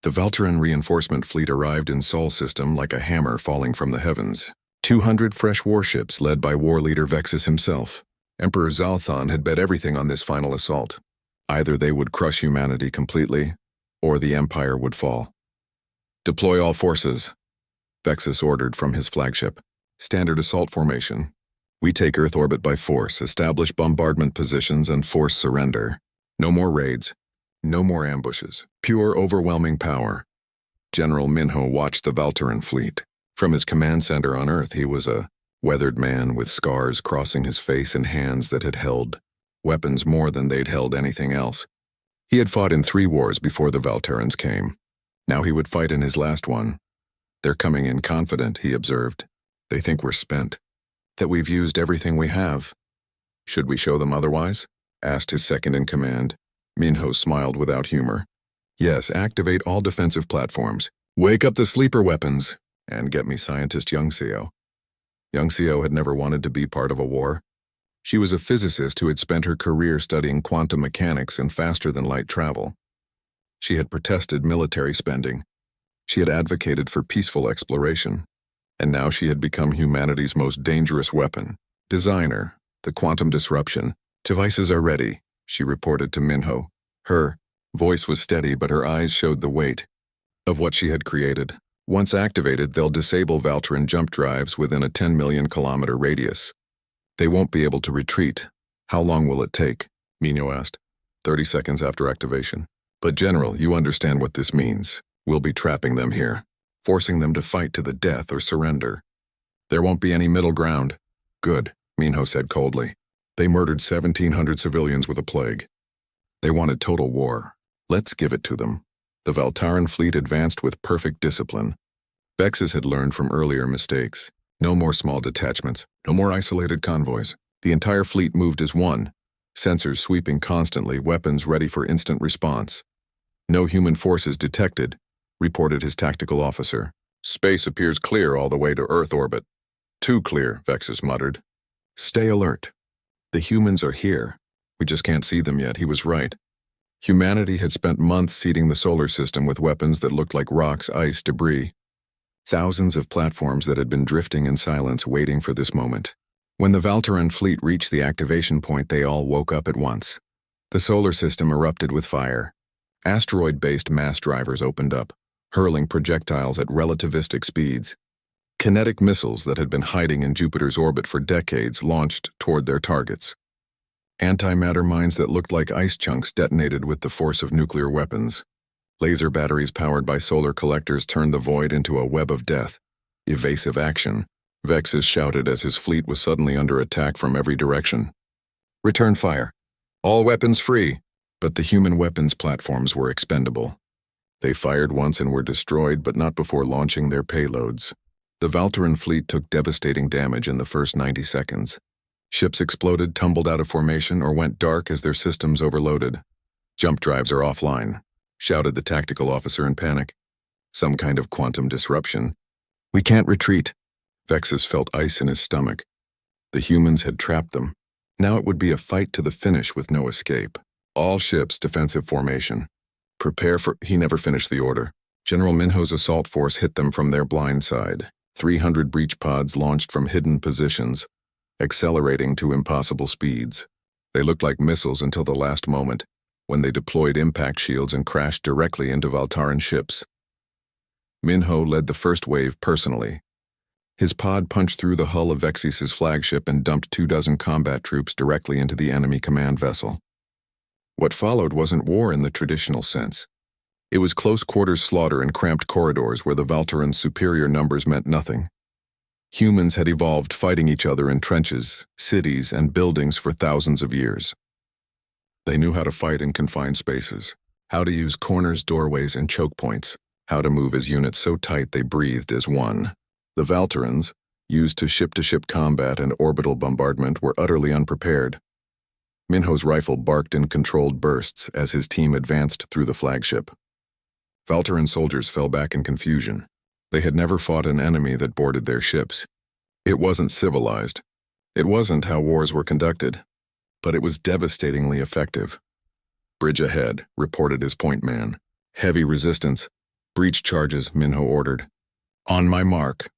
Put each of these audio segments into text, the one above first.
The Valteran reinforcement fleet arrived in Sol system like a hammer falling from the heavens. 200 fresh warships led by war leader Vexus himself. Emperor Zalthon had bet everything on this final assault. Either they would crush humanity completely, or the Empire would fall. Deploy all forces, Vexus ordered from his flagship. Standard assault formation. We take Earth orbit by force, establish bombardment positions, and force surrender. No more raids. No more ambushes. Pure overwhelming power. General Minho watched the Valteran fleet. From his command center on Earth, he was a weathered man with scars crossing his face and hands that had held weapons more than they'd held anything else. He had fought in 3 wars before the Valterans came. Now he would fight in his last one. They're coming in confident, he observed. They think we're spent. That we've used everything we have. Should we show them otherwise? Asked his second-in-command. Minho smiled without humor. Yes, activate all defensive platforms. Wake up the sleeper weapons. And get me scientist Youngseo. Youngseo had never wanted to be part of a war. She was a physicist who had spent her career studying quantum mechanics and faster-than-light travel. She had protested military spending. She had advocated for peaceful exploration. And now she had become humanity's most dangerous weapon. Designer, the quantum disruption. Devices are ready, she reported to Minho. Her voice was steady, but her eyes showed the weight of what she had created. Once activated, they'll disable Valteran jump drives within a 10 million kilometer radius. They won't be able to retreat. How long will it take? Minho asked. 30 seconds after activation. But General, you understand what this means. We'll be trapping them here, forcing them to fight to the death or surrender. There won't be any middle ground. Good, Minho said coldly. They murdered 1,700 civilians with a plague. They wanted total war. Let's give it to them. The Valteran fleet advanced with perfect discipline. Vexus had learned from earlier mistakes. No more small detachments, no more isolated convoys. The entire fleet moved as one, sensors sweeping constantly, weapons ready for instant response. No human forces detected, reported his tactical officer. Space appears clear all the way to Earth orbit. Too clear, Vexus muttered. Stay alert. The humans are here. We just can't see them yet, he was right. Humanity had spent months seeding the solar system with weapons that looked like rocks, ice, debris. Thousands of platforms that had been drifting in silence waiting for this moment. When the Valteran fleet reached the activation point, they all woke up at once. The solar system erupted with fire. Asteroid-based mass drivers opened up, hurling projectiles at relativistic speeds. Kinetic missiles that had been hiding in Jupiter's orbit for decades launched toward their targets. Antimatter mines that looked like ice chunks detonated with the force of nuclear weapons. Laser batteries powered by solar collectors turned the void into a web of death. Evasive action, Vexus shouted as his fleet was suddenly under attack from every direction. Return fire. All weapons free. But the human weapons platforms were expendable. They fired once and were destroyed, but not before launching their payloads. The Valteran fleet took devastating damage in the first 90 seconds. Ships exploded, tumbled out of formation, or went dark as their systems overloaded. Jump drives are offline, shouted the tactical officer in panic. Some kind of quantum disruption. We can't retreat. Vexus felt ice in his stomach. The humans had trapped them. Now it would be a fight to the finish with no escape. All ships defensive formation. Prepare for... He never finished the order. General Minho's assault force hit them from their blind side. 300 breach pods launched from hidden positions, accelerating to impossible speeds. They looked like missiles until the last moment, when they deployed impact shields and crashed directly into Valteran ships. Minho led the first wave personally. His pod punched through the hull of Vexus's flagship and dumped 24 combat troops directly into the enemy command vessel. What followed wasn't war in the traditional sense. It was close-quarters slaughter in cramped corridors where the Valteran's superior numbers meant nothing. Humans had evolved fighting each other in trenches, cities, and buildings for thousands of years. They knew how to fight in confined spaces, how to use corners, doorways, and choke points, how to move as units so tight they breathed as one. The Valterans, used to ship-to-ship combat and orbital bombardment, were utterly unprepared. Minho's rifle barked in controlled bursts as his team advanced through the flagship. Valteran soldiers fell back in confusion. They had never fought an enemy that boarded their ships. It wasn't civilized. It wasn't how wars were conducted. But it was devastatingly effective. Bridge ahead, reported his point man. Heavy resistance. Breach charges, Minho ordered. On my mark.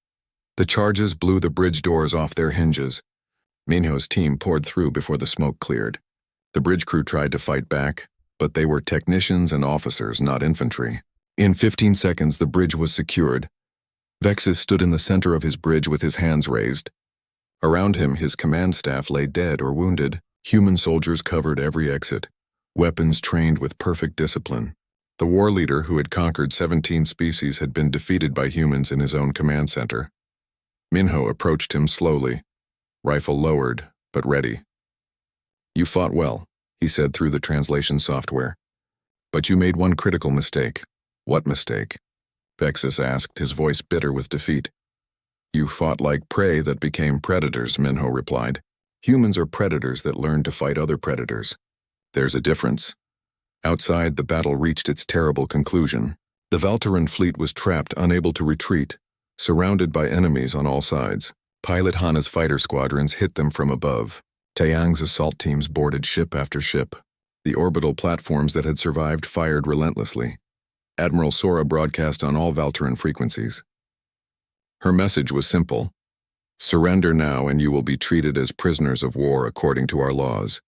The charges blew the bridge doors off their hinges. Minho's team poured through before the smoke cleared. The bridge crew tried to fight back, but they were technicians and officers, not infantry. In 15 seconds, the bridge was secured. Vexus stood in the center of his bridge with his hands raised. Around him, his command staff lay dead or wounded. Human soldiers covered every exit, weapons trained with perfect discipline. The war leader, who had conquered 17 species, had been defeated by humans in his own command center. Minho approached him slowly, rifle lowered, but ready. You fought well, he said through the translation software. But you made one critical mistake. What mistake? Vexus asked, his voice bitter with defeat. You fought like prey that became predators, Minho replied. Humans are predators that learn to fight other predators. There's a difference. Outside, the battle reached its terrible conclusion. The Valteran fleet was trapped, unable to retreat, surrounded by enemies on all sides. Pilot Hana's fighter squadrons hit them from above. Taeyang's assault teams boarded ship after ship. The orbital platforms that had survived fired relentlessly. Admiral Sora broadcast on all Valteran frequencies. Her message was simple. Surrender now and you will be treated as prisoners of war according to our laws.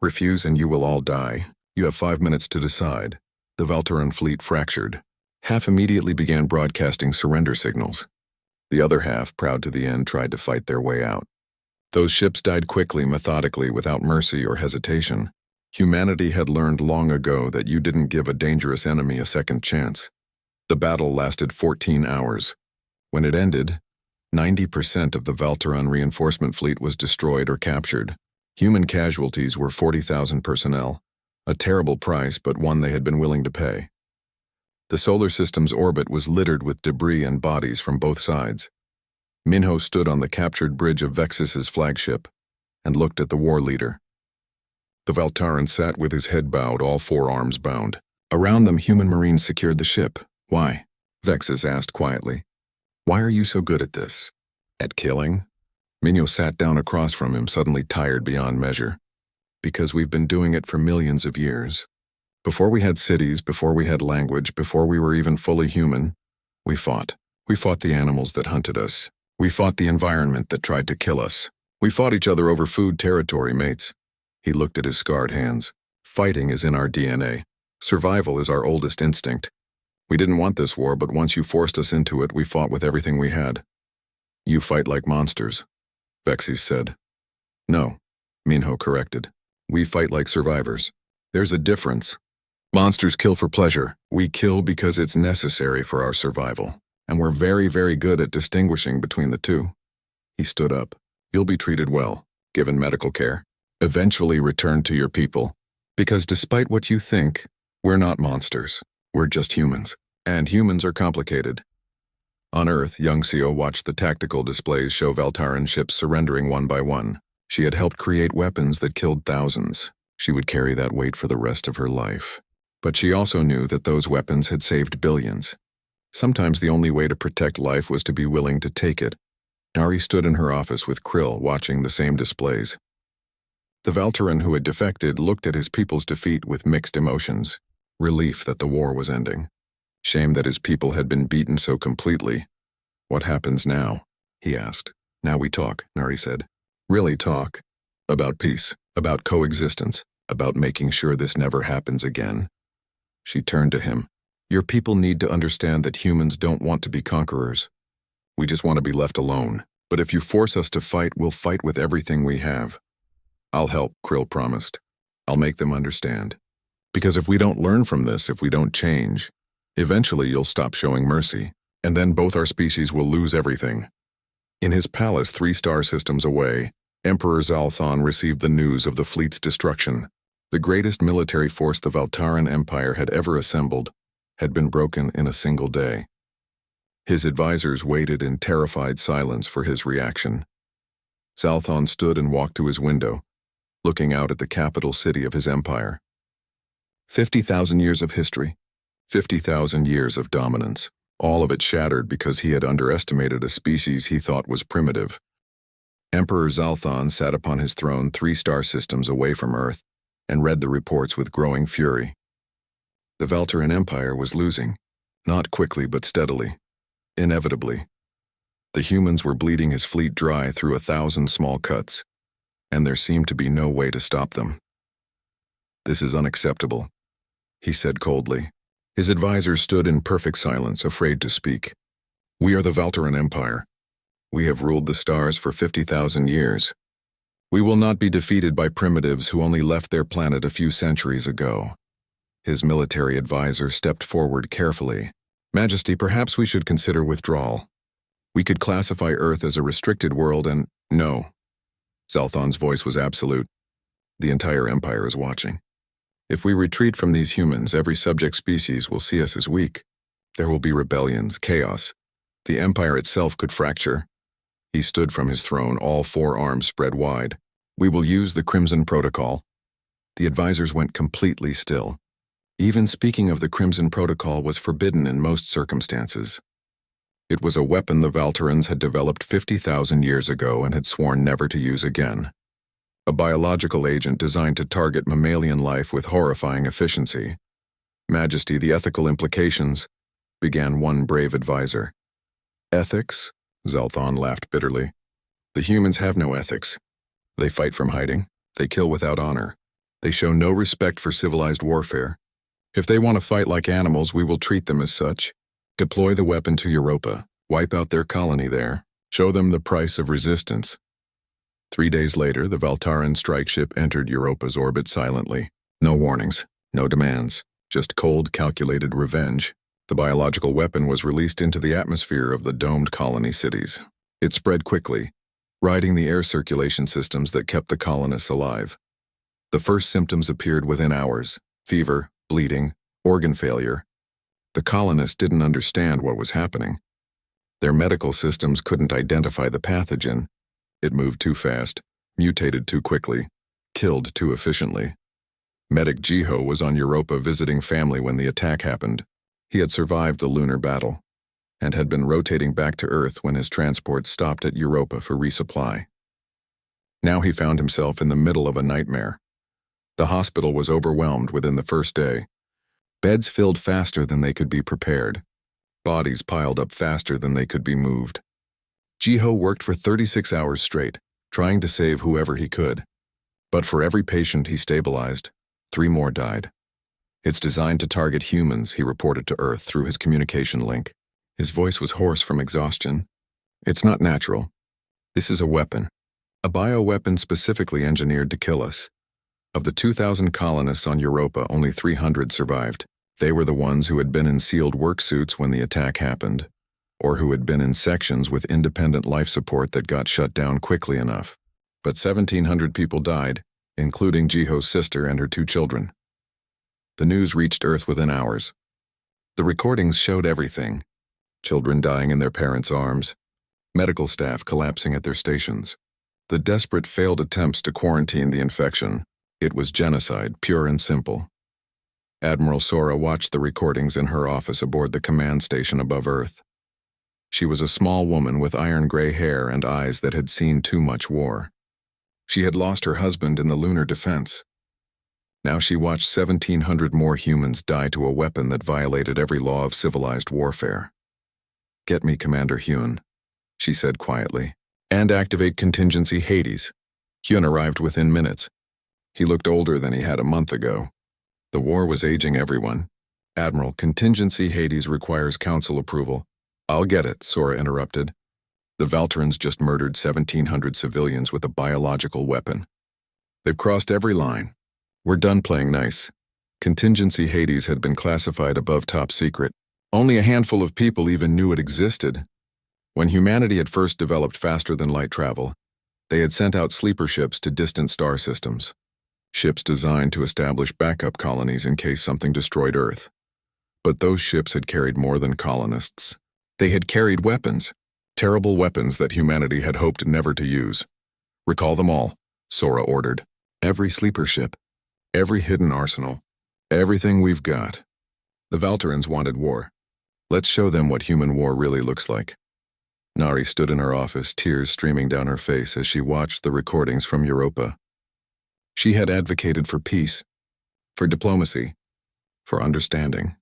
Refuse and you will all die. You have 5 minutes to decide. The Valteran fleet fractured. Half immediately began broadcasting surrender signals. The other half, proud to the end, tried to fight their way out. Those ships died quickly, methodically, without mercy or hesitation. Humanity had learned long ago that you didn't give a dangerous enemy a second chance. The battle lasted 14 hours. When it ended, 90% of the Valteran reinforcement fleet was destroyed or captured. Human casualties were 40,000 personnel, a terrible price but one they had been willing to pay. The solar system's orbit was littered with debris and bodies from both sides. Minho stood on the captured bridge of Vexus's flagship and looked at the war leader. The Valtaran sat with his head bowed, all 4 arms bound. Around them, human marines secured the ship. Why? Vexus asked quietly. Why are you so good at this? At killing? Minho sat down across from him, suddenly tired beyond measure. Because we've been doing it for millions of years. Before we had cities, before we had language, before we were even fully human, we fought. We fought the animals that hunted us. We fought the environment that tried to kill us. We fought each other over food territory, mates. He looked at his scarred hands. Fighting is in our DNA. Survival is our oldest instinct. We didn't want this war, but once you forced us into it, we fought with everything we had. You fight like monsters, Vexus said. No, Minho corrected. We fight like survivors. There's a difference. Monsters kill for pleasure. We kill because it's necessary for our survival. And we're very, very good at distinguishing between the two. He stood up. You'll be treated well, given medical care. Eventually return to your people. Because despite what you think, we're not monsters. We're just humans. And humans are complicated. On Earth, young Seo watched the tactical displays show Valtaran ships surrendering one by one. She had helped create weapons that killed thousands. She would carry that weight for the rest of her life. But she also knew that those weapons had saved billions. Sometimes the only way to protect life was to be willing to take it. Nari stood in her office with Krill watching the same displays. The Valteran who had defected looked at his people's defeat with mixed emotions. Relief that the war was ending. Shame that his people had been beaten so completely. What happens now? He asked. Now we talk, Nari said. Really talk. About peace, about coexistence, about making sure this never happens again. She turned to him. Your people need to understand that humans don't want to be conquerors. We just want to be left alone. But if you force us to fight, we'll fight with everything we have. I'll help, Krill promised. I'll make them understand. Because if we don't learn from this, if we don't change, eventually you'll stop showing mercy, and then both our species will lose everything. In his palace 3 star systems away, Emperor Zalthon received the news of the fleet's destruction. The greatest military force the Valtaran Empire had ever assembled had been broken in a single day. His advisors waited in terrified silence for his reaction. Zalthon stood and walked to his window, looking out at the capital city of his empire. 50,000 years of history, 50,000 years of dominance, all of it shattered because he had underestimated a species he thought was primitive. Emperor Zalthon sat upon his throne 3 star systems away from Earth and read the reports with growing fury. The Valteran Empire was losing. Not quickly, but steadily. Inevitably. The humans were bleeding his fleet dry through 1,000 small cuts, and there seemed to be no way to stop them. "This is unacceptable," he said coldly. His advisors stood in perfect silence, afraid to speak. "We are the Valteran Empire. We have ruled the stars for 50,000 years. We will not be defeated by primitives who only left their planet a few centuries ago." His military advisor stepped forward carefully. "Majesty, perhaps we should consider withdrawal. We could classify Earth as a restricted world and—" "No." Zalthon's voice was absolute. "The entire Empire is watching. If we retreat from these humans, every subject species will see us as weak. There will be rebellions, chaos. The Empire itself could fracture." He stood from his throne, all 4 arms spread wide. "We will use the Crimson Protocol." The advisors went completely still. Even speaking of the Crimson Protocol was forbidden in most circumstances. It was a weapon the Valterans had developed 50,000 years ago and had sworn never to use again. A biological agent designed to target mammalian life with horrifying efficiency. "Majesty, the ethical implications," began one brave advisor. "Ethics?" Zalthon laughed bitterly. "The humans have no ethics. They fight from hiding. They kill without honor. They show no respect for civilized warfare. If they want to fight like animals, we will treat them as such. Deploy the weapon to Europa. Wipe out their colony there. Show them the price of resistance." 3 days later, the Valtaran strike ship entered Europa's orbit silently. No warnings, no demands, just cold, calculated revenge. The biological weapon was released into the atmosphere of the domed colony cities. It spread quickly, riding the air circulation systems that kept the colonists alive. The first symptoms appeared within hours: fever, bleeding, organ failure. The colonists didn't understand what was happening. Their medical systems couldn't identify the pathogen. It moved too fast, mutated too quickly, killed too efficiently. Medic Jiho was on Europa visiting family when the attack happened. He had survived the lunar battle, and had been rotating back to Earth when his transport stopped at Europa for resupply. Now he found himself in the middle of a nightmare. The hospital was overwhelmed within the first day. Beds filled faster than they could be prepared. Bodies piled up faster than they could be moved. Jiho worked for 36 hours straight, trying to save whoever he could. But for every patient he stabilized, 3 more died. "It's designed to target humans," he reported to Earth through his communication link. His voice was hoarse from exhaustion. "It's not natural. This is a weapon. A bioweapon specifically engineered to kill us. Of the 2,000 colonists on Europa, only 300 survived. They were the ones who had been in sealed work suits when the attack happened, or who had been in sections with independent life support that got shut down quickly enough. But 1,700 people died, including Jiho's sister and her 2 children. The news reached Earth within hours. The recordings showed everything: children dying in their parents' arms, medical staff collapsing at their stations, the desperate failed attempts to quarantine the infection. It was genocide, pure and simple. Admiral Sora watched the recordings in her office aboard the command station above Earth. She was a small woman with iron-gray hair and eyes that had seen too much war. She had lost her husband in the lunar defense. Now she watched 1,700 more humans die to a weapon that violated every law of civilized warfare. "Get me Commander Hyun," she said quietly, "and activate Contingency Hades." Hyun arrived within minutes. He looked older than he had a month ago. The war was aging everyone. "Admiral, Contingency Hades requires council approval." "I'll get it," Sora interrupted. "The Valterans just murdered 1,700 civilians with a biological weapon. They've crossed every line. We're done playing nice." Contingency Hades had been classified above top secret. Only a handful of people even knew it existed. When humanity had first developed faster-than-light travel, they had sent out sleeper ships to distant star systems. Ships designed to establish backup colonies in case something destroyed Earth. But those ships had carried more than colonists. They had carried weapons, terrible weapons that humanity had hoped never to use. "Recall them all," Sora ordered. "Every sleeper ship, every hidden arsenal, everything we've got." The Valterans wanted war. Let's show them what human war really looks like. Nari stood in her office, tears streaming down her face as she watched the recordings from Europa. She had advocated for peace, for diplomacy, for understanding.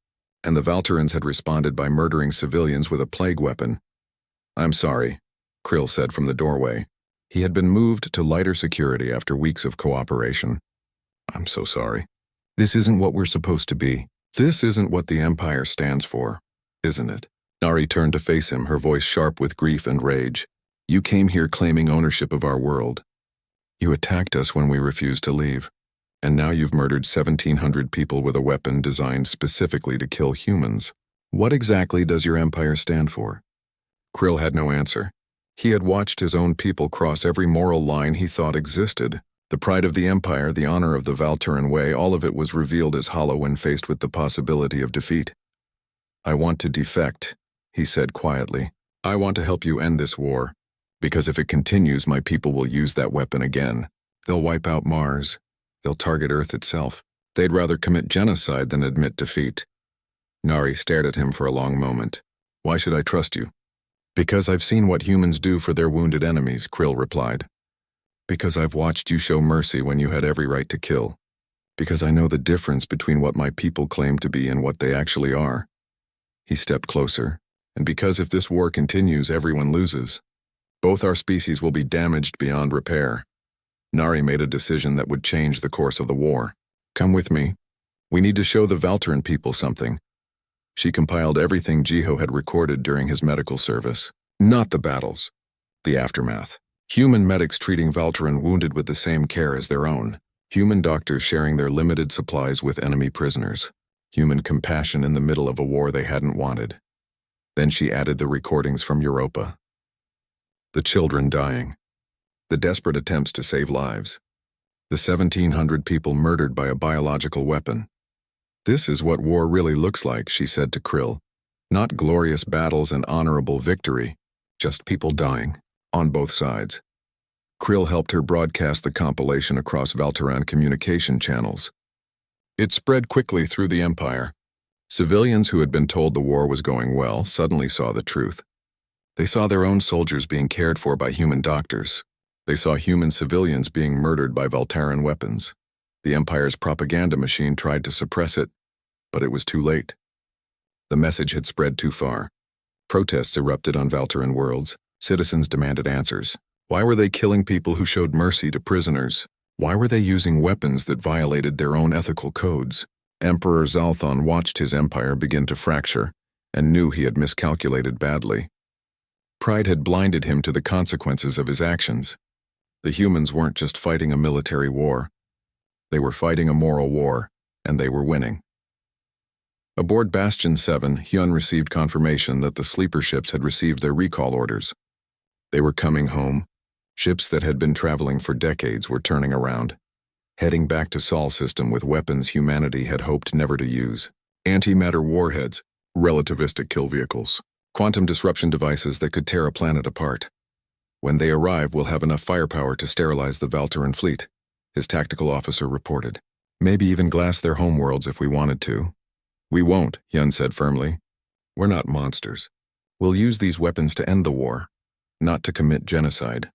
and the Valterans had responded by murdering civilians with a plague weapon. "I'm sorry," Krill said from the doorway. He had been moved to lighter security after weeks of cooperation. "I'm so sorry. This isn't what we're supposed to be. This isn't what the Empire stands for, isn't it?" Nari turned to face him, her voice sharp with grief and rage. "You came here claiming ownership of our world. You attacked us when we refused to leave. And now you've murdered 1,700 people with a weapon designed specifically to kill humans. What exactly does your empire stand for?" Krill had no answer. He had watched his own people cross every moral line he thought existed. The pride of the empire, the honor of the Valteran way, all of it was revealed as hollow when faced with the possibility of defeat. "I want to defect," he said quietly. "I want to help you end this war, because if it continues, my people will use that weapon again. They'll wipe out Mars. They'll target Earth itself. They'd rather commit genocide than admit defeat." Nari stared at him for a long moment. "Why should I trust you?" "Because I've seen what humans do for their wounded enemies," Krill replied. "Because I've watched you show mercy when you had every right to kill. Because I know the difference between what my people claim to be and what they actually are." He stepped closer. "And because if this war continues, everyone loses. Both our species will be damaged beyond repair." Nari made a decision that would change the course of the war. "Come with me. We need to show the Valteran people something." She compiled everything Jiho had recorded during his medical service. Not the battles, the aftermath. Human medics treating Valteran wounded with the same care as their own. Human doctors sharing their limited supplies with enemy prisoners. Human compassion in the middle of a war they hadn't wanted. Then she added the recordings from Europa. The children dying. The desperate attempts to save lives. The 1,700 people murdered by a biological weapon. "This is what war really looks like," she said to Krill. "Not glorious battles and honorable victory, just people dying, on both sides." Krill helped her broadcast the compilation across Valteran communication channels. It spread quickly through the Empire. Civilians who had been told the war was going well suddenly saw the truth. They saw their own soldiers being cared for by human doctors. They saw human civilians being murdered by Valteran weapons. The Empire's propaganda machine tried to suppress it, but it was too late. The message had spread too far. Protests erupted on Valteran worlds. Citizens demanded answers. Why were they killing people who showed mercy to prisoners? Why were they using weapons that violated their own ethical codes? Emperor Zalthon watched his empire begin to fracture and knew he had miscalculated badly. Pride had blinded him to the consequences of his actions. The humans weren't just fighting a military war. They were fighting a moral war, and they were winning. Aboard Bastion 7, Hyun received confirmation that the sleeper ships had received their recall orders. They were coming home. Ships that had been traveling for decades were turning around, heading back to Sol system with weapons humanity had hoped never to use. Antimatter warheads, relativistic kill vehicles, quantum disruption devices that could tear a planet apart. "When they arrive, we'll have enough firepower to sterilize the Valteran fleet," his tactical officer reported. "Maybe even glass their homeworlds if we wanted to." "We won't," Hyun said firmly. "We're not monsters. We'll use these weapons to end the war, not to commit genocide."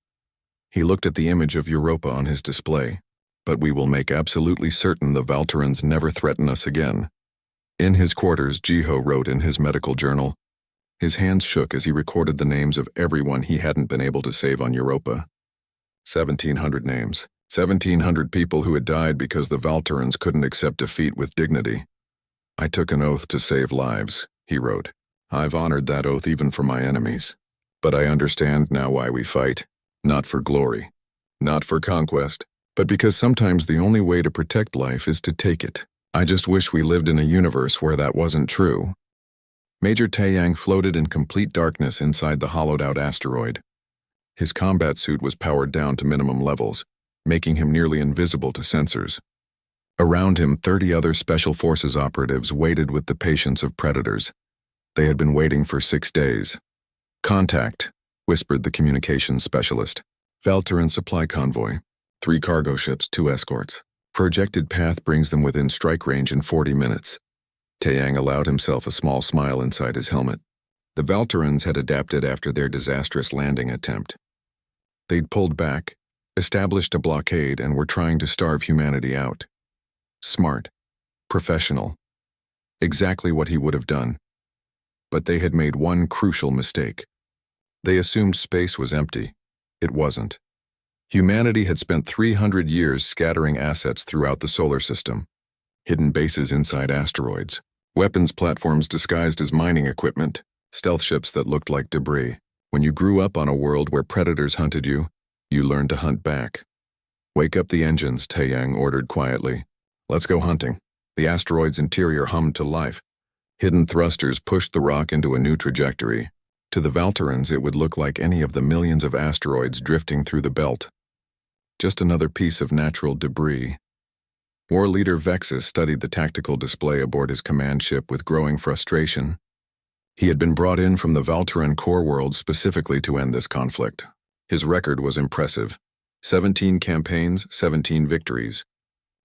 He looked at the image of Europa on his display. "But we will make absolutely certain the Valterans never threaten us again." In his quarters, Jiho wrote in his medical journal. His hands shook as he recorded the names of everyone he hadn't been able to save on Europa. 1,700 names. 1,700 people who had died because the Valterans couldn't accept defeat with dignity. "I took an oath to save lives," he wrote. "I've honored that oath even for my enemies. But I understand now why we fight. Not for glory. Not for conquest. But because sometimes the only way to protect life is to take it. I just wish we lived in a universe where that wasn't true." Major Taeyang floated in complete darkness inside the hollowed-out asteroid. His combat suit was powered down to minimum levels, making him nearly invisible to sensors. Around him, 30 other Special Forces operatives waited with the patience of predators. They had been waiting for 6 days. "Contact," whispered the communications specialist. "Valteran supply convoy. 3 cargo ships, 2 escorts. Projected path brings them within strike range in 40 minutes. Taeyang allowed himself a small smile inside his helmet. The Valterans had adapted after their disastrous landing attempt. They'd pulled back, established a blockade, and were trying to starve humanity out. Smart. Professional. Exactly what he would have done. But they had made one crucial mistake. They assumed space was empty. It wasn't. Humanity had spent 300 years scattering assets throughout the solar system. Hidden bases inside asteroids, weapons platforms disguised as mining equipment, stealth ships that looked like debris. When you grew up on a world where predators hunted you, you learned to hunt back. "Wake up the engines," Taeyang ordered quietly. "Let's go hunting." The asteroid's interior hummed to life. Hidden thrusters pushed the rock into a new trajectory. To the Valterans, it would look like any of the millions of asteroids drifting through the belt. Just another piece of natural debris. War leader Vexus studied the tactical display aboard his command ship with growing frustration. He had been brought in from the Valteran core world specifically to end this conflict. His record was impressive. 17 campaigns, 17 victories.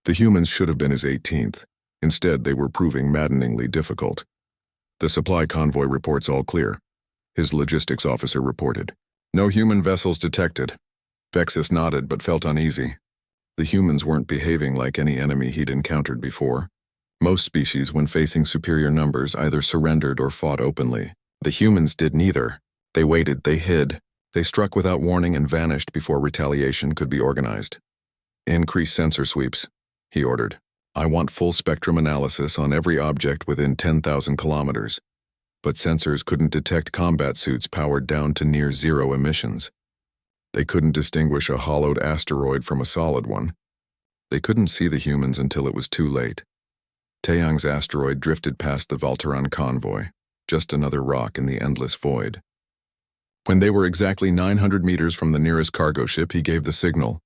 The humans should have been his 18th. Instead, they were proving maddeningly difficult. "The supply convoy reports all clear," his logistics officer reported. "No human vessels detected." Vexus nodded but felt uneasy. The humans weren't behaving like any enemy he'd encountered before. Most species, when facing superior numbers, either surrendered or fought openly. The humans did neither. They waited, they hid. They struck without warning and vanished before retaliation could be organized. "Increase sensor sweeps," he ordered. "I want full spectrum analysis on every object within 10,000 kilometers." But sensors couldn't detect combat suits powered down to near zero emissions. They couldn't distinguish a hollowed asteroid from a solid one. They couldn't see the humans until it was too late. Taeyang's asteroid drifted past the Valteran convoy, just another rock in the endless void. When they were exactly 900 meters from the nearest cargo ship, he gave the signal.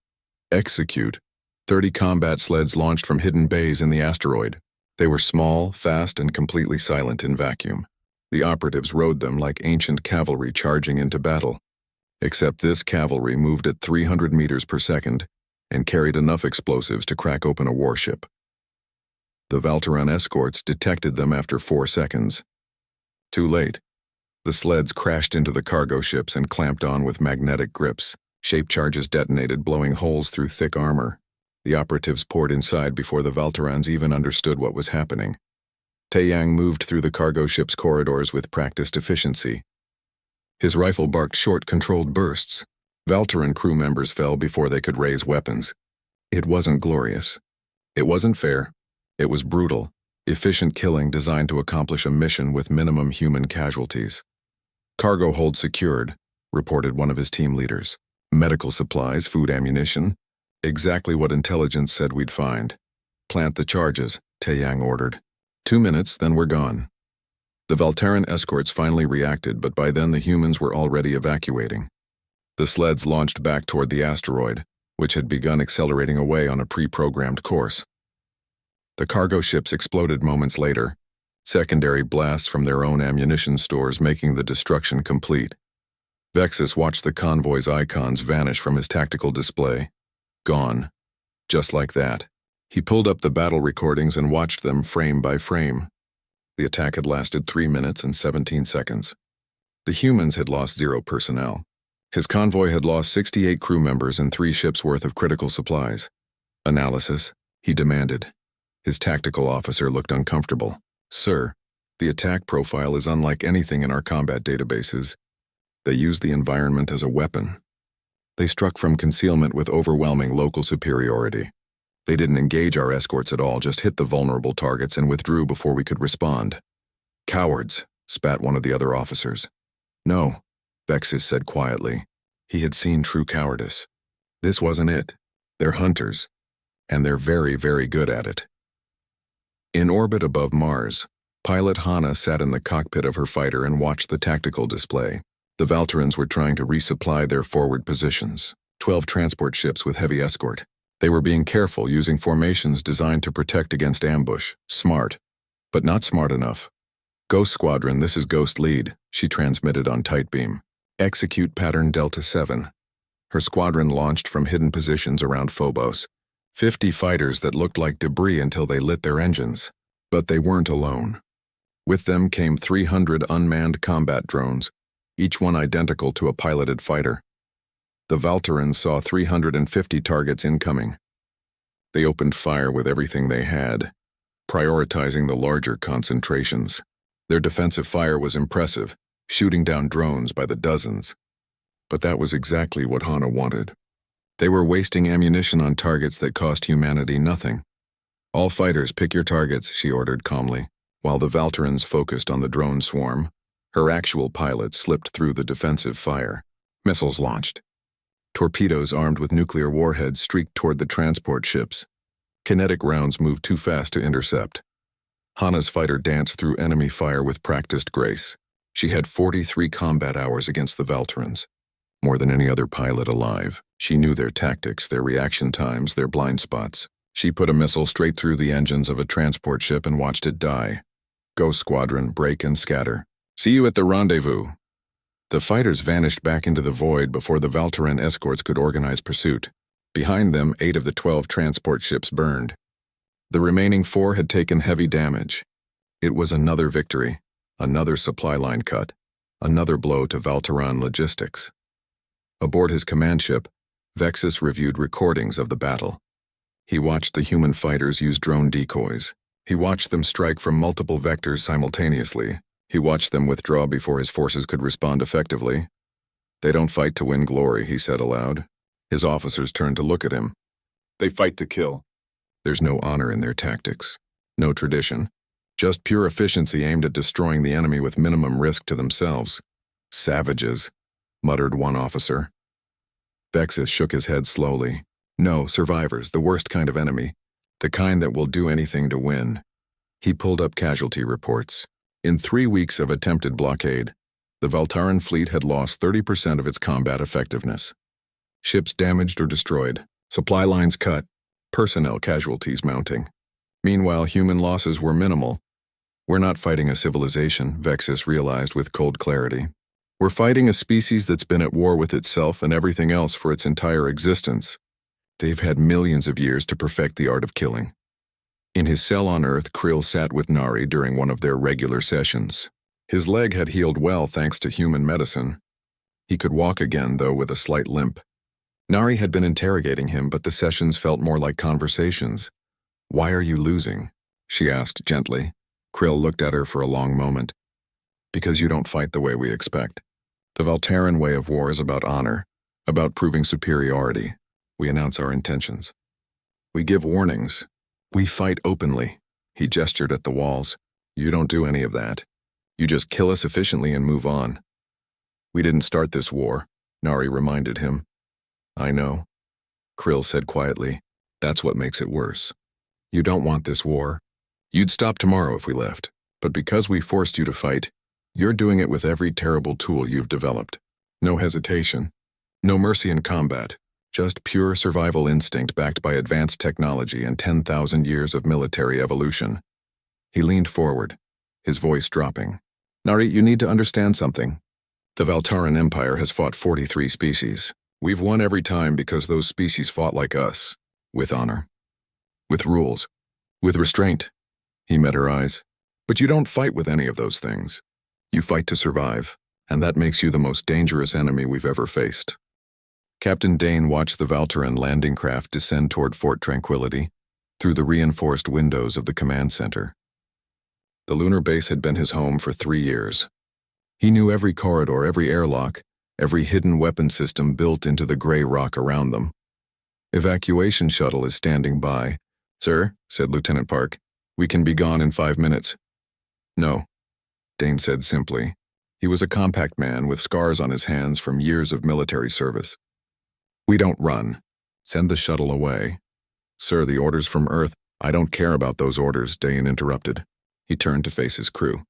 "Execute." 30 combat sleds launched from hidden bays in the asteroid. They were small, fast, and completely silent in vacuum. The operatives rode them like ancient cavalry charging into battle. Except this cavalry moved at 300 meters per second and carried enough explosives to crack open a warship. The Valteran escorts detected them after 4 seconds. Too late. The sleds crashed into the cargo ships and clamped on with magnetic grips. Shape charges detonated, blowing holes through thick armor. The operatives poured inside before the Valterans even understood what was happening. Taeyang moved through the cargo ship's corridors with practiced efficiency. His rifle barked short, controlled bursts. Valteran crew members fell before they could raise weapons. It wasn't glorious. It wasn't fair. It was brutal, efficient killing designed to accomplish a mission with minimum human casualties. "Cargo hold secured," reported one of his team leaders. "Medical supplies, food, ammunition. Exactly what intelligence said we'd find." "Plant the charges," Taeyang ordered. 2 minutes, then we're gone." The Valteran escorts finally reacted, but by then the humans were already evacuating. The sleds launched back toward the asteroid, which had begun accelerating away on a pre-programmed course. The cargo ships exploded moments later, secondary blasts from their own ammunition stores making the destruction complete. Vexus watched the convoy's icons vanish from his tactical display. Gone. Just like that. He pulled up the battle recordings and watched them frame by frame. The attack had lasted 3 minutes and 17 seconds. The humans had lost 0 personnel. His convoy had lost 68 crew members and 3 ships' worth of critical supplies. "Analysis," he demanded. His tactical officer looked uncomfortable. "Sir, the attack profile is unlike anything in our combat databases. They use the environment as a weapon. They struck from concealment with overwhelming local superiority. They didn't engage our escorts at all, just hit the vulnerable targets and withdrew before we could respond." "Cowards," spat one of the other officers. "No," Vexus said quietly. He had seen true cowardice. This wasn't it. They're hunters, and they're very, very good at it. In orbit above Mars, pilot Hana sat in the cockpit of her fighter and watched the tactical display. The Valterans were trying to resupply their forward positions. 12 transport ships with heavy escort. They were being careful, using formations designed to protect against ambush. Smart, but not smart enough. "Ghost Squadron, this is Ghost Lead," she transmitted on tight beam. "Execute pattern Delta 7. Her squadron launched from hidden positions around Phobos. 50 fighters that looked like debris until they lit their engines. But they weren't alone. With them came 300 unmanned combat drones, each one identical to a piloted fighter. The Valterans saw 350 targets incoming. They opened fire with everything they had. prioritizing the larger concentrations. Their defensive fire was impressive, shooting down drones by the dozens. But that was exactly what Hana wanted. They were wasting ammunition on targets that cost humanity nothing. All fighters, pick your targets, she ordered calmly, while the Valterans focused on the drone swarm. Her actual pilots slipped through the defensive fire. Missiles launched. Torpedoes armed with nuclear warheads streaked toward the transport ships. Kinetic rounds moved too fast to intercept. Hana's fighter danced through enemy fire with practiced grace. She had 43 combat hours against the Valterans. More than any other pilot alive, she knew their tactics, their reaction times, their blind spots. She put a missile straight through the engines of a transport ship and watched it die. Go squadron, break and scatter. See you at the rendezvous. The fighters vanished back into the void before the Valteran escorts could organize pursuit. Behind them, 8 of the 12 transport ships burned. The remaining 4 had taken heavy damage. It was another victory, another supply line cut, another blow to Valteran logistics. Aboard his command ship, Vexus reviewed recordings of the battle. He watched the human fighters use drone decoys. He watched them strike from multiple vectors simultaneously. He watched them withdraw before his forces could respond effectively. They don't fight to win glory, he said aloud. His officers turned to look at him. They fight to kill. There's no honor in their tactics, no tradition, just pure efficiency aimed at destroying the enemy with minimum risk to themselves. Savages, muttered one officer. Vexus shook his head slowly. No, survivors, the worst kind of enemy, the kind that will do anything to win. He pulled up casualty reports. In 3 weeks of attempted blockade, the Valtaran fleet had lost 30% of its combat effectiveness. Ships damaged or destroyed, supply lines cut, personnel casualties mounting. Meanwhile, human losses were minimal. We're not fighting a civilization, Vexus realized with cold clarity. We're fighting a species that's been at war with itself and everything else for its entire existence. They've had millions of years to perfect the art of killing. In his cell on Earth, Krill sat with Nari during one of their regular sessions. His leg had healed well thanks to human medicine. He could walk again, though, with a slight limp. Nari had been interrogating him, but the sessions felt more like conversations. Why are you losing? She asked gently. Krill looked at her for a long moment. Because you don't fight the way we expect. The Valtaran way of war is about honor, about proving superiority. We announce our intentions. We give warnings. We fight openly. He gestured at the walls. You don't do any of that. You just kill us efficiently and move on. We didn't start this war, Nari reminded him. I know, Krill said quietly. That's what makes it worse. You don't want this war. You'd stop tomorrow if we left. But because we forced you to fight, you're doing it with every terrible tool you've developed. No hesitation. No mercy in combat. Just pure survival instinct backed by advanced technology and 10,000 years of military evolution. He leaned forward, his voice dropping. Nari, you need to understand something. The Valtaran Empire has fought 43 species. We've won every time because those species fought like us. With honor. With rules. With restraint. He met her eyes. But you don't fight with any of those things. You fight to survive, and that makes you the most dangerous enemy we've ever faced. Captain Dane watched the Valtaran landing craft descend toward Fort Tranquility through the reinforced windows of the command center. The lunar base had been his home for 3 years. He knew every corridor, every airlock, every hidden weapon system built into the gray rock around them. Evacuation shuttle is standing by. Sir, said Lieutenant Park, we can be gone in 5 minutes. No, Dane said simply. He was a compact man with scars on his hands from years of military service. We don't run. Send the shuttle away. Sir, the orders from Earth. I don't care about those orders, Dane interrupted. He turned to face his crew.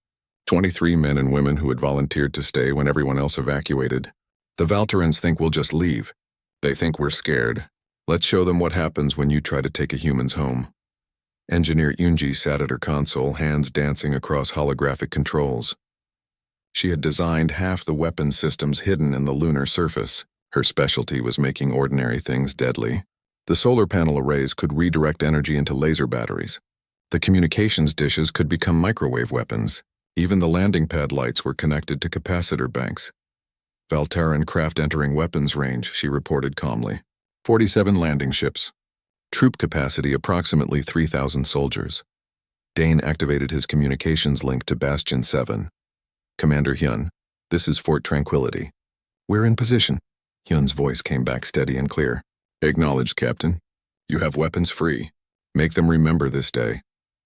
23 men and women who had volunteered to stay when everyone else evacuated. The Valterans think we'll just leave. They think we're scared. Let's show them what happens when you try to take a human's home. Engineer Yunji sat at her console, hands dancing across holographic controls. She had designed half the weapon systems hidden in the lunar surface. Her specialty was making ordinary things deadly. The solar panel arrays could redirect energy into laser batteries. The communications dishes could become microwave weapons. Even the landing pad lights were connected to capacitor banks. Valtaran craft entering weapons range, she reported calmly. 47 landing ships. Troop capacity approximately 3,000 soldiers. Dane activated his communications link to Bastion 7. Commander Hyun, this is Fort Tranquility. We're in position. Hyun's voice came back steady and clear. Acknowledged, Captain. You have weapons free. Make them remember this day.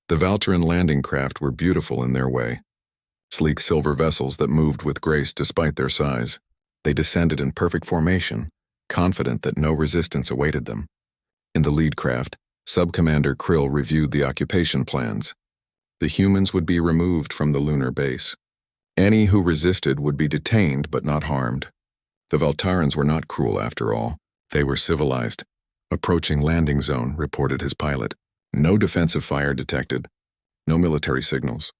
The Valteran landing craft were beautiful in their way. Sleek silver vessels that moved with grace despite their size. They descended in perfect formation, confident that no resistance awaited them. In the lead craft, Sub-Commander Krill reviewed the occupation plans. The humans would be removed from the lunar base. Any who resisted would be detained but not harmed. The Valtarans were not cruel after all. They were civilized. Approaching landing zone, reported his pilot. No defensive fire detected. No military signals.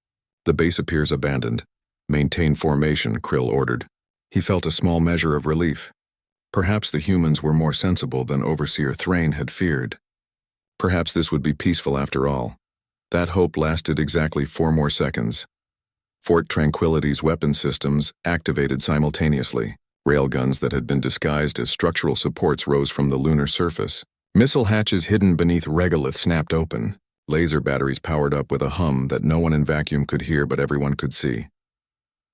The base appears abandoned. Maintain formation, Krill ordered. He felt a small measure of relief. Perhaps the humans were more sensible than Overseer Thrain had feared. Perhaps this would be peaceful after all. That hope lasted exactly 4 more seconds. Fort Tranquility's weapon systems activated simultaneously. Railguns that had been disguised as structural supports rose from the lunar surface. Missile hatches hidden beneath regolith snapped open. Laser batteries powered up with a hum that no one in vacuum could hear but everyone could see.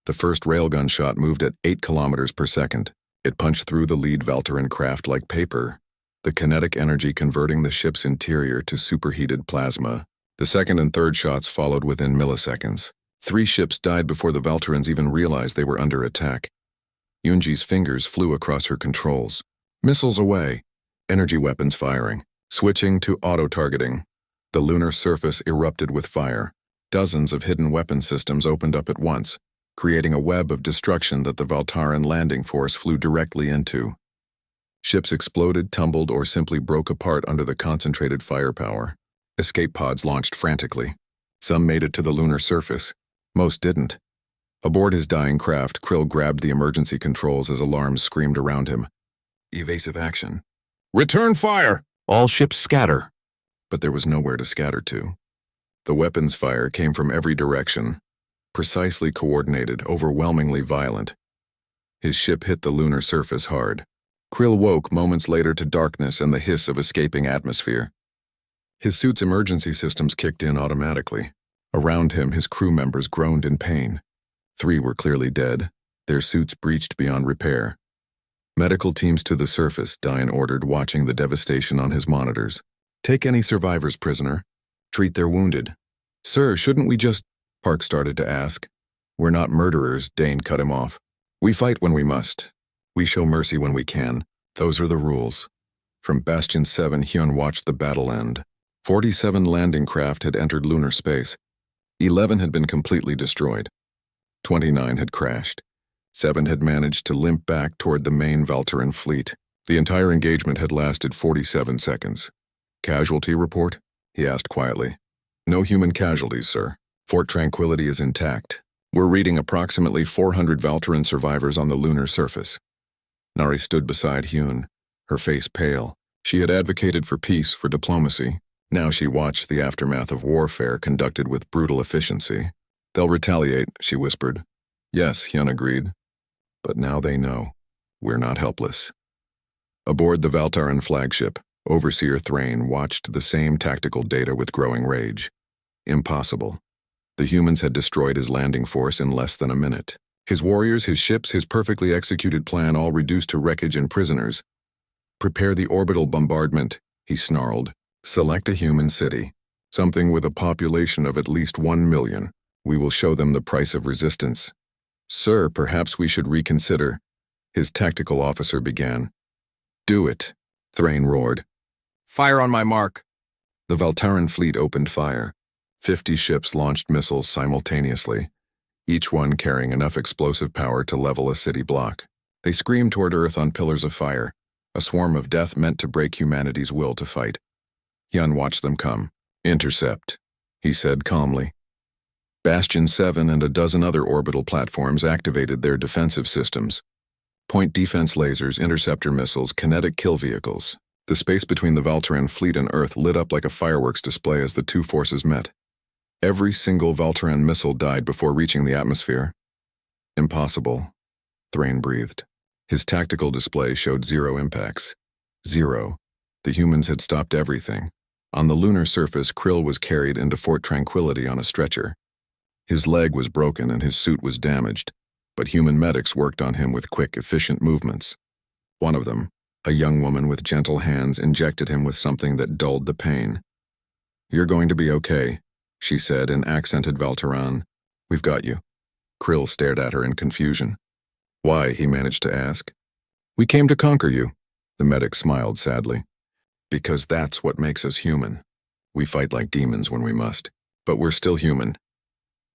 The first railgun shot moved at 8 kilometers per second. It punched through the lead Valteran craft like paper, the kinetic energy converting the ship's interior to superheated plasma. The second and third shots followed within milliseconds. 3 ships died before the Valterans even realized they were under attack. Yunji's fingers flew across her controls. Missiles away. Energy weapons firing. Switching to auto-targeting. The lunar surface erupted with fire. Dozens of hidden weapon systems opened up at once, creating a web of destruction that the Valtaran landing force flew directly into. Ships exploded, tumbled, or simply broke apart under the concentrated firepower. Escape pods launched frantically. Some made it to the lunar surface. Most didn't. Aboard his dying craft, Krill grabbed the emergency controls as alarms screamed around him. Evasive action. Return fire! All ships scatter. But there was nowhere to scatter to. The weapons fire came from every direction. Precisely coordinated, overwhelmingly violent. His ship hit the lunar surface hard. Krill woke moments later to darkness and the hiss of escaping atmosphere. His suit's emergency systems kicked in automatically. Around him, his crew members groaned in pain. 3 were clearly dead, their suits breached beyond repair. Medical teams to the surface, Diane ordered, watching the devastation on his monitors. Take any survivors prisoner. Treat their wounded. Sir, shouldn't we just... Park started to ask. We're not murderers, Dane cut him off. We fight when we must. We show mercy when we can. Those are the rules. From Bastion 7, Hyun watched the battle end. 47 landing craft had entered lunar space. 11 had been completely destroyed. 29 had crashed. 7 had managed to limp back toward the main Valteran fleet. The entire engagement had lasted 47 seconds. Casualty report? He asked quietly. No human casualties, sir. Fort Tranquility is intact. We're reading approximately 400 Valteran survivors on the lunar surface. Nari stood beside Hyun, her face pale. She had advocated for peace, for diplomacy. Now she watched the aftermath of warfare conducted with brutal efficiency. They'll retaliate, she whispered. Yes, Hyun agreed. But now they know. We're not helpless. Aboard the Valtaran flagship, Overseer Thrain watched the same tactical data with growing rage. Impossible. The humans had destroyed his landing force in less than a minute. His warriors, his ships, his perfectly executed plan all reduced to wreckage and prisoners. Prepare the orbital bombardment, he snarled. Select a human city. Something with a population of at least 1 million. We will show them the price of resistance. Sir, perhaps we should reconsider. His tactical officer began. Do it, Thrain roared. Fire on my mark. The Valtaran fleet opened fire. 50 ships launched missiles simultaneously, each one carrying enough explosive power to level a city block. They screamed toward Earth on pillars of fire, a swarm of death meant to break humanity's will to fight. Hyun watched them come. Intercept, he said calmly. Bastion 7 and a dozen other orbital platforms activated their defensive systems. Point defense lasers, interceptor missiles, kinetic kill vehicles. The space between the Valteran fleet and Earth lit up like a fireworks display as the two forces met. Every single Valteran missile died before reaching the atmosphere. Impossible, Thrain breathed. His tactical display showed 0 impacts. 0. The humans had stopped everything. On the lunar surface, Krill was carried into Fort Tranquility on a stretcher. His leg was broken and his suit was damaged, but human medics worked on him with quick, efficient movements. One of them, a young woman with gentle hands, injected him with something that dulled the pain. "You're going to be okay," she said in accented Valteran. "We've got you." Krill stared at her in confusion. "Why?" he managed to ask. "We came to conquer you," the medic smiled sadly. "Because that's what makes us human. We fight like demons when we must, but we're still human."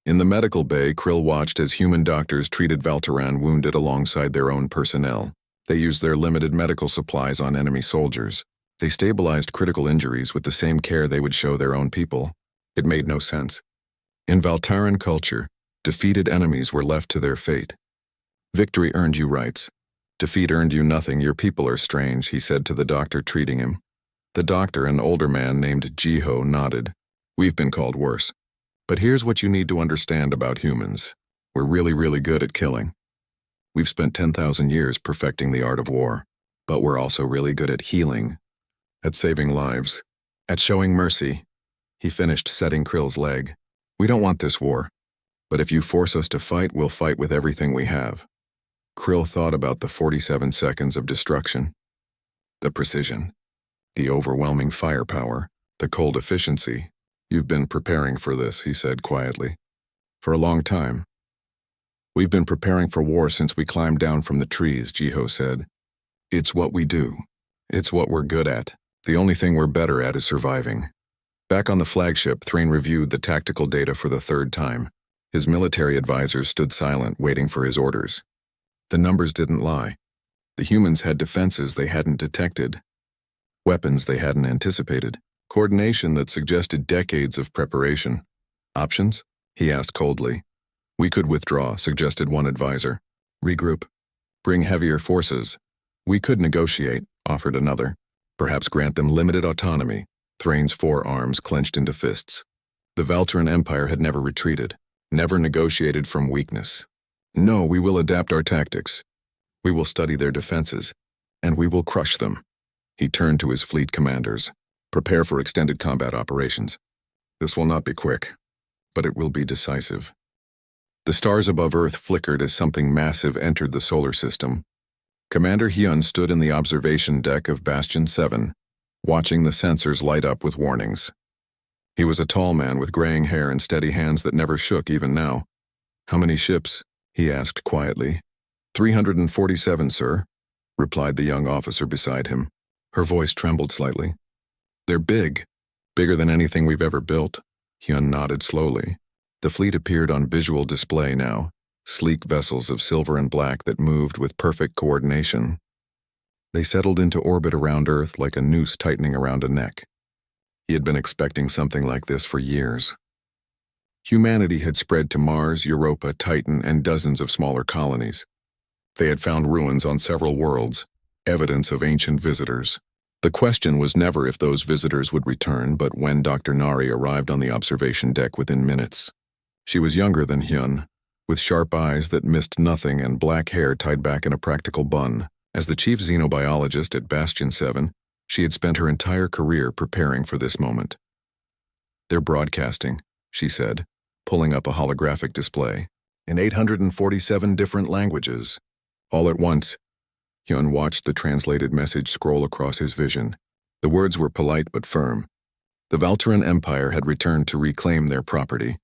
In the medical bay, Krill watched as human doctors treated Valteran wounded alongside their own personnel. They used their limited medical supplies on enemy soldiers. They stabilized critical injuries with the same care they would show their own people. It made no sense. In Valtaran culture, defeated enemies were left to their fate. "Victory earned you rights. Defeat earned you nothing. Your people are strange," he said to the doctor treating him. The doctor, an older man named Jiho, nodded. "We've been called worse. But here's what you need to understand about humans. We're really, really good at killing. We've spent 10,000 years perfecting the art of war, but we're also really good at healing, at saving lives, at showing mercy." He finished setting Krill's leg. "We don't want this war, but if you force us to fight, we'll fight with everything we have." Krill thought about the 47 seconds of destruction. The precision, the overwhelming firepower, the cold efficiency. "You've been preparing for this," he said quietly. "For a long time." "We've been preparing for war since we climbed down from the trees," Jiho said. "It's what we do. It's what we're good at. The only thing we're better at is surviving." Back on the flagship, Thrain reviewed the tactical data for the third time. His military advisors stood silent, waiting for his orders. The numbers didn't lie. The humans had defenses they hadn't detected, weapons they hadn't anticipated, coordination that suggested decades of preparation. "Options?" he asked coldly. "We could withdraw," suggested one advisor. "Regroup. Bring heavier forces." "We could negotiate," offered another. "Perhaps grant them limited autonomy." Thrain's forearms clenched into fists. The Valteran Empire had never retreated, never negotiated from weakness. "No, we will adapt our tactics. We will study their defenses, and we will crush them." He turned to his fleet commanders. "Prepare for extended combat operations. This will not be quick, but it will be decisive." The stars above Earth flickered as something massive entered the solar system. Commander Hyun stood in the observation deck of Bastion 7, watching the sensors light up with warnings. He was a tall man with graying hair and steady hands that never shook even now. "How many ships?" he asked quietly. 347, sir," replied the young officer beside him. Her voice trembled slightly. "They're big, bigger than anything we've ever built." Hyun nodded slowly. The fleet appeared on visual display now, sleek vessels of silver and black that moved with perfect coordination. They settled into orbit around Earth like a noose tightening around a neck. He had been expecting something like this for years. Humanity had spread to Mars, Europa, Titan, and dozens of smaller colonies. They had found ruins on several worlds, evidence of ancient visitors. The question was never if those visitors would return, but when Dr. Nari arrived on the observation deck within minutes. She was younger than Hyun, with sharp eyes that missed nothing and black hair tied back in a practical bun. As the chief xenobiologist at Bastion 7, she had spent her entire career preparing for this moment. "They're broadcasting," she said, pulling up a holographic display, "in 847 different languages." All at once, Hyun watched the translated message scroll across his vision. The words were polite but firm. The Valteran Empire had returned to reclaim their property.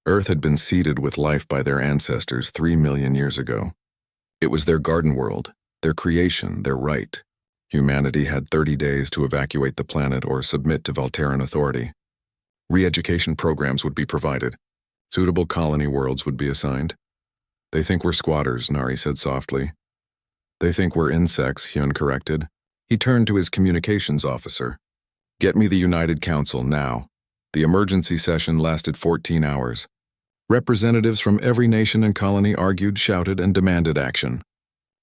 Earth had been seeded with life by their ancestors 3 million years ago. It was their garden world, their creation, their right. Humanity had 30 days to evacuate the planet or submit to Valteran authority. Re-education programs would be provided. Suitable colony worlds would be assigned. "They think we're squatters," Nari said softly. "They think we're insects," Hyun corrected. He turned to his communications officer. "Get me the United Council now." The emergency session lasted 14 hours. Representatives from every nation and colony argued, shouted, and demanded action.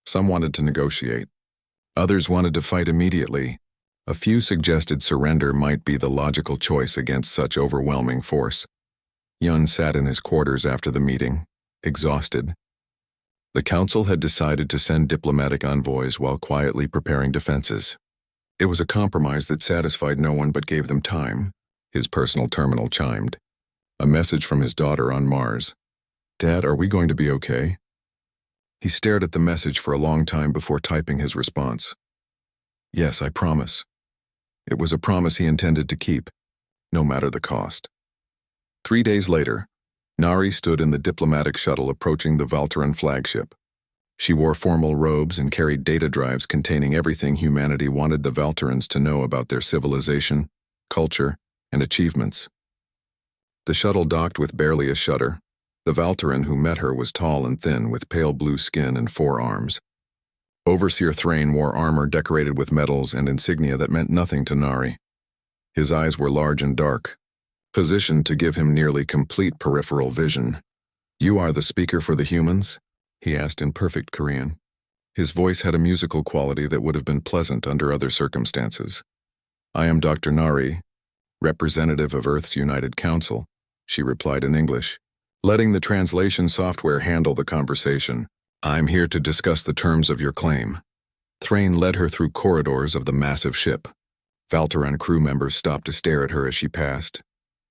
Some wanted to negotiate. Others wanted to fight immediately. A few suggested surrender might be the logical choice against such overwhelming force. Hyun sat in his quarters after the meeting, exhausted. The council had decided to send diplomatic envoys while quietly preparing defenses. It was a compromise that satisfied no one but gave them time. His personal terminal chimed. A message from his daughter on Mars. "Dad, are we going to be okay?" He stared at the message for a long time before typing his response. "Yes, I promise." It was a promise he intended to keep, no matter the cost. 3 days later, Nari stood in the diplomatic shuttle approaching the Valteran flagship. She wore formal robes and carried data drives containing everything humanity wanted the Valterans to know about their civilization, culture, and achievements. The shuttle docked with barely a shudder. The Valteran who met her was tall and thin, with pale blue skin and 4 arms. Overseer Thrain wore armor decorated with medals and insignia that meant nothing to Nari. His eyes were large and dark, positioned to give him nearly complete peripheral vision. "You are the speaker for the humans?" he asked in perfect Korean. His voice had a musical quality that would have been pleasant under other circumstances. "I am Dr. Nari, representative of Earth's United Council," she replied in English, letting the translation software handle the conversation. "I'm here to discuss the terms of your claim." Thrain led her through corridors of the massive ship. Valteran crew members stopped to stare at her as she passed.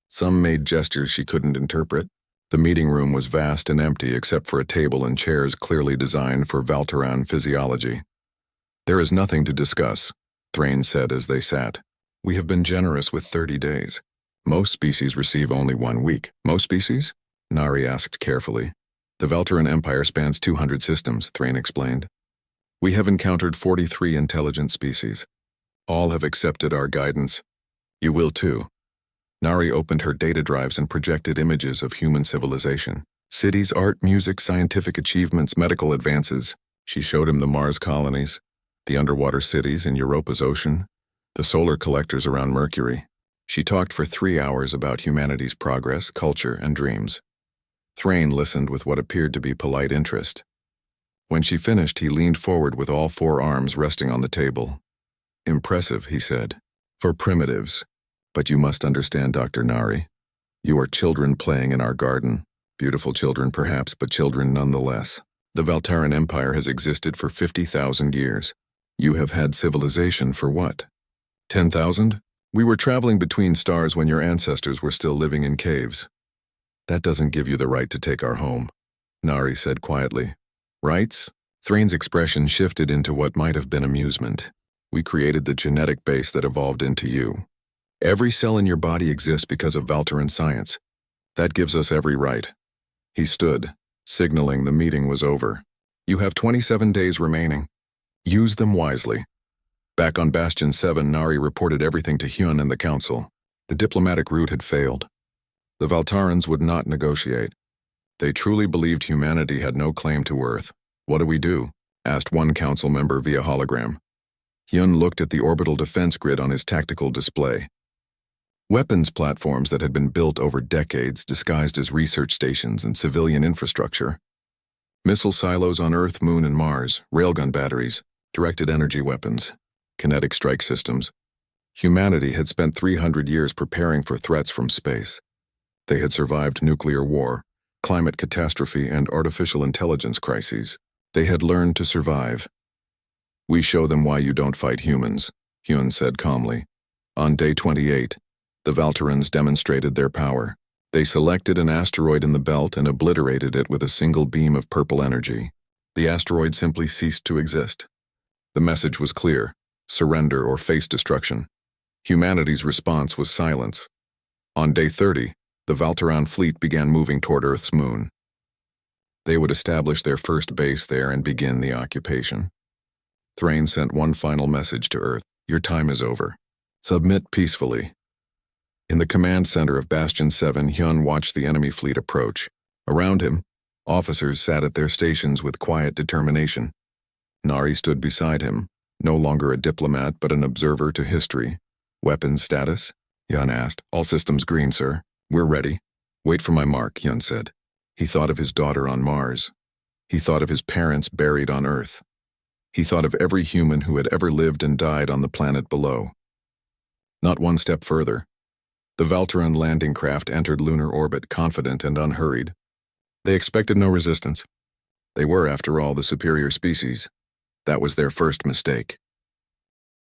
Some made gestures she couldn't interpret. The meeting room was vast and empty except for a table and chairs clearly designed for Valteran physiology. "There is nothing to discuss," Thrain said as they sat. "We have been generous with 30 days. Most species receive only 1 week." "Most species?" Nari asked carefully. "The Valteran Empire spans 200 systems," Thrain explained. "We have encountered 43 intelligent species. All have accepted our guidance. You will too." Nari opened her data drives and projected images of human civilization. Cities, art, music, scientific achievements, medical advances. She showed him the Mars colonies, the underwater cities in Europa's ocean, the solar collectors around Mercury. She talked for 3 hours about humanity's progress, culture, and dreams. Thrain listened with what appeared to be polite interest. When she finished, he leaned forward with all 4 arms resting on the table. "Impressive," he said, "for primitives. But you must understand, Dr. Nari. You are children playing in our garden. Beautiful children, perhaps, but children nonetheless. The Valteran Empire has existed for 50,000 years. You have had civilization for what? 10,000? We were traveling between stars when your ancestors were still living in caves. That doesn't give you the right to take our home," Nari said quietly. "Rights?" Thrain's expression shifted into what might have been amusement. "We created the genetic base that evolved into you. Every cell in your body exists because of Valteran science. That gives us every right." He stood, signaling the meeting was over. "You have 27 days remaining. Use them wisely." Back on Bastion 7, Nari reported everything to Hyun and the Council. The diplomatic route had failed. The Valtarans would not negotiate. They truly believed humanity had no claim to Earth. "What do we do?" asked one council member via hologram. Hyun looked at the orbital defense grid on his tactical display. Weapons platforms that had been built over decades disguised as research stations and civilian infrastructure. Missile silos on Earth, Moon, and Mars, railgun batteries, directed energy weapons, kinetic strike systems. Humanity had spent 300 years preparing for threats from space. They had survived nuclear war, climate catastrophe, and artificial intelligence crises. They had learned to survive. "We show them why you don't fight humans," Hyun said calmly. On day 28, the Valterans demonstrated their power. They selected an asteroid in the belt and obliterated it with a single beam of purple energy. The asteroid simply ceased to exist. The message was clear: surrender or face destruction. Humanity's response was silence. On day 30, the Valteran fleet began moving toward Earth's moon. They would establish their first base there and begin the occupation. Thrain sent one final message to Earth: "Your time is over. Submit peacefully." In the command center of Bastion 7, Hyun watched the enemy fleet approach. Around him, officers sat at their stations with quiet determination. Nari stood beside him, no longer a diplomat but an observer to history. "Weapons status?" Hyun asked. "All systems green, sir. We're ready." "Wait for my mark," Hyun said. He thought of his daughter on Mars. He thought of his parents buried on Earth. He thought of every human who had ever lived and died on the planet below. Not one step further. The Valteran landing craft entered lunar orbit, confident and unhurried. They expected no resistance. They were, after all, the superior species. That was their first mistake.